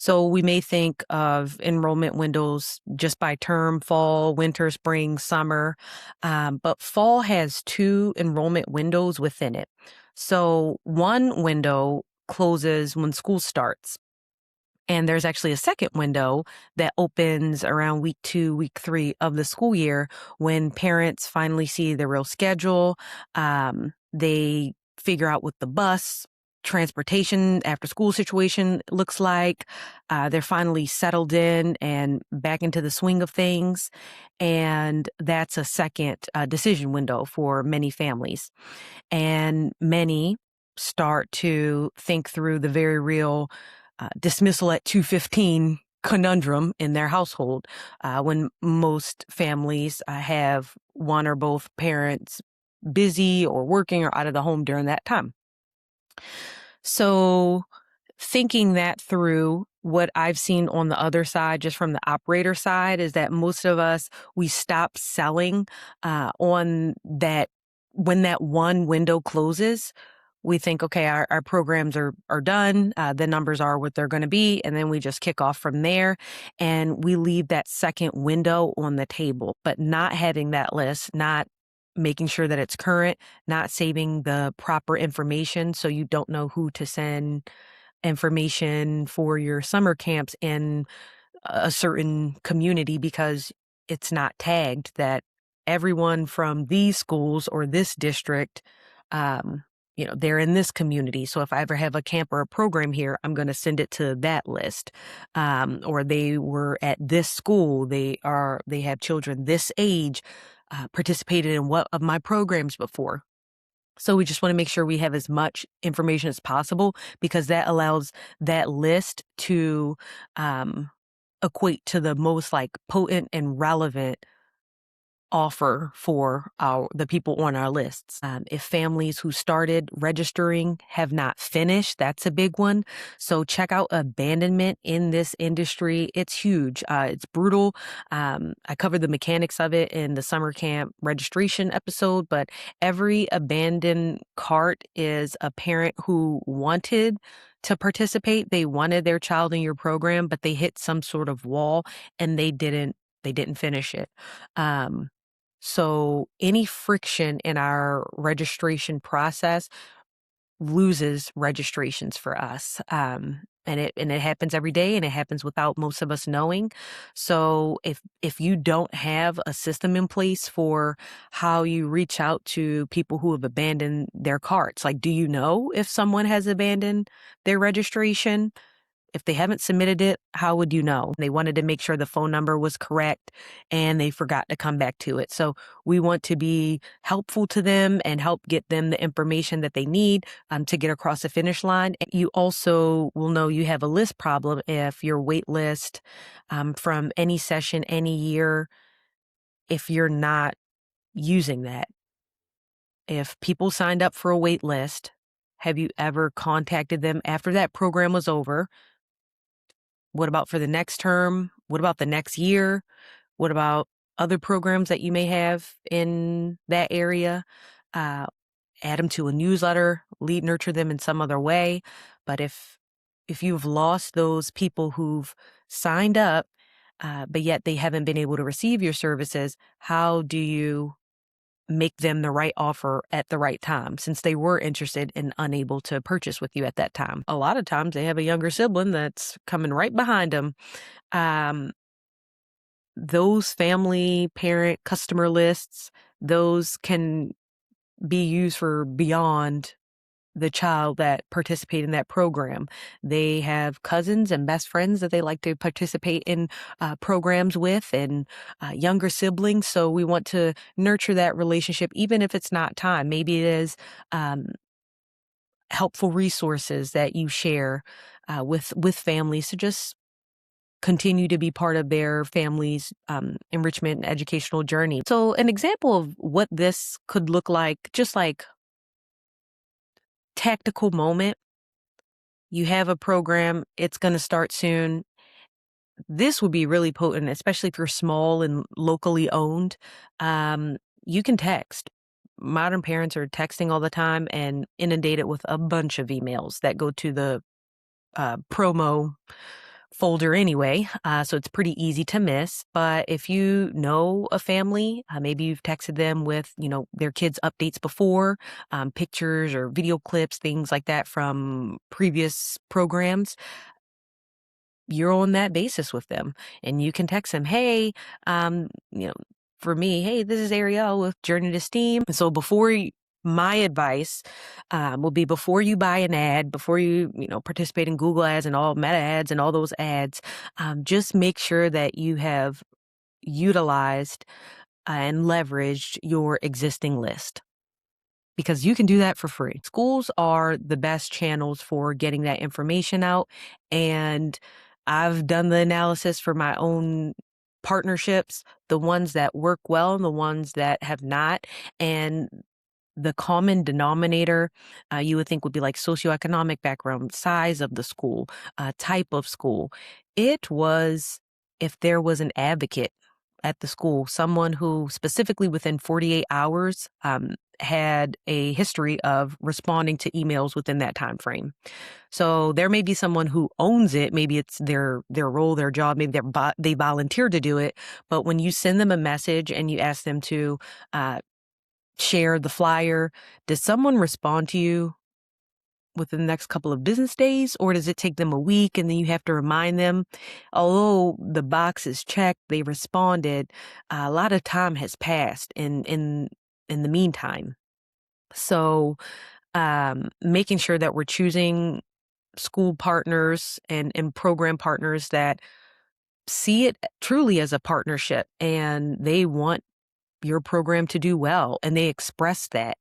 So we may think of enrollment windows just by term, fall, winter, spring, summer, but fall has two enrollment windows within it. So one window closes when school starts. And there's actually a second window that opens around week 2, week 3 of the school year when parents finally see the real schedule. They figure out what the bus, transportation, after school situation looks like. They're finally settled in and back into the swing of things. And that's a second decision window for many families. And many start to think through the very real dismissal at 2:15 conundrum in their household when most families have one or both parents busy or working or out of the home during that time. So thinking that through, what I've seen on the other side, just from the operator side, is that most of us, we stop selling on that when that one window closes. We think, okay, our programs are done. The numbers are what they're going to be. And then we just kick off from there. And we leave that second window on the table, but not having that list, not making sure that it's current, not saving the proper information. So you don't know who to send information for your summer camps in a certain community because it's not tagged that everyone from these schools or this district, they're in this community. So if I ever have a camp or a program here, I'm going to send it to that list. Or they were at this school. They have children this age, participated in what of my programs before. So we just want to make sure we have as much information as possible because that allows that list to equate to the most like potent and relevant offer for the people on our lists. If families who started registering have not finished, that's a big one. So check out abandonment in this industry. It's huge. It's brutal. I covered the mechanics of it in the summer camp registration episode, but every abandoned cart is a parent who wanted to participate. They wanted their child in your program, but they hit some sort of wall and they didn't finish it. So any friction in our registration process loses registrations for us. And it happens every day and it happens without most of us knowing. So if you don't have a system in place for how you reach out to people who have abandoned their carts, like, do you know if someone has abandoned their registration? If they haven't submitted it, how would you know? They wanted to make sure the phone number was correct and they forgot to come back to it. So we want to be helpful to them and help get them the information that they need to get across the finish line. You also will know you have a list problem if your wait list from any session, any year, if you're not using that. If people signed up for a wait list, have you ever contacted them after that program was over? What about for the next term? What about the next year? What about other programs that you may have in that area? Uh, Add them to a newsletter, nurture them in some other way. But if you've lost those people who've signed up, but yet they haven't been able to receive your services, how do you make them the right offer at the right time since they were interested and unable to purchase with you at that time? A lot of times they have a younger sibling that's coming right behind them. Um, those family, parent, customer lists, those can be used for beyond the child that participate in that program. They have cousins and best friends that they like to participate in programs with and younger siblings. So we want to nurture that relationship, even if it's not time. Maybe it is helpful resources that you share with families to just continue to be part of their family's enrichment and educational journey. So an example of what this could look like, just like tactical moment. You have a program, it's going to start soon. This would be really potent, especially if you're small and locally owned. You can text. Modern parents are texting all the time and inundated with a bunch of emails that go to the promo folder anyway, so it's pretty easy to miss. But if you know a family, maybe you've texted them with, their kids' updates before, pictures or video clips, things like that from previous programs, you're on that basis with them, and you can text them, "Hey, um, you know, for me, hey, this is Arielle with Journey to STEAM." So my advice will be before you buy an ad, before you participate in Google ads and all Meta ads and all those ads, just make sure that you have utilized and leveraged your existing list, because you can do that for free. Schools are the best channels for getting that information out. And I've done the analysis for my own partnerships, the ones that work well and the ones that have not. And the common denominator, you would think would be like socioeconomic background, size of the school, type of school. It was if there was an advocate at the school, someone who specifically within 48 hours had a history of responding to emails within that time frame. So there may be someone who owns it. Maybe it's their role, their job. Maybe they volunteered to do it. But when you send them a message and you ask them to share the flyer, does someone respond to you within the next couple of business days, or does it take them a week and then you have to remind them? Although the box is checked, they responded, a lot of time has passed in the meantime. So making sure that we're choosing school partners and program partners that see it truly as a partnership and they want your program to do well, and they express that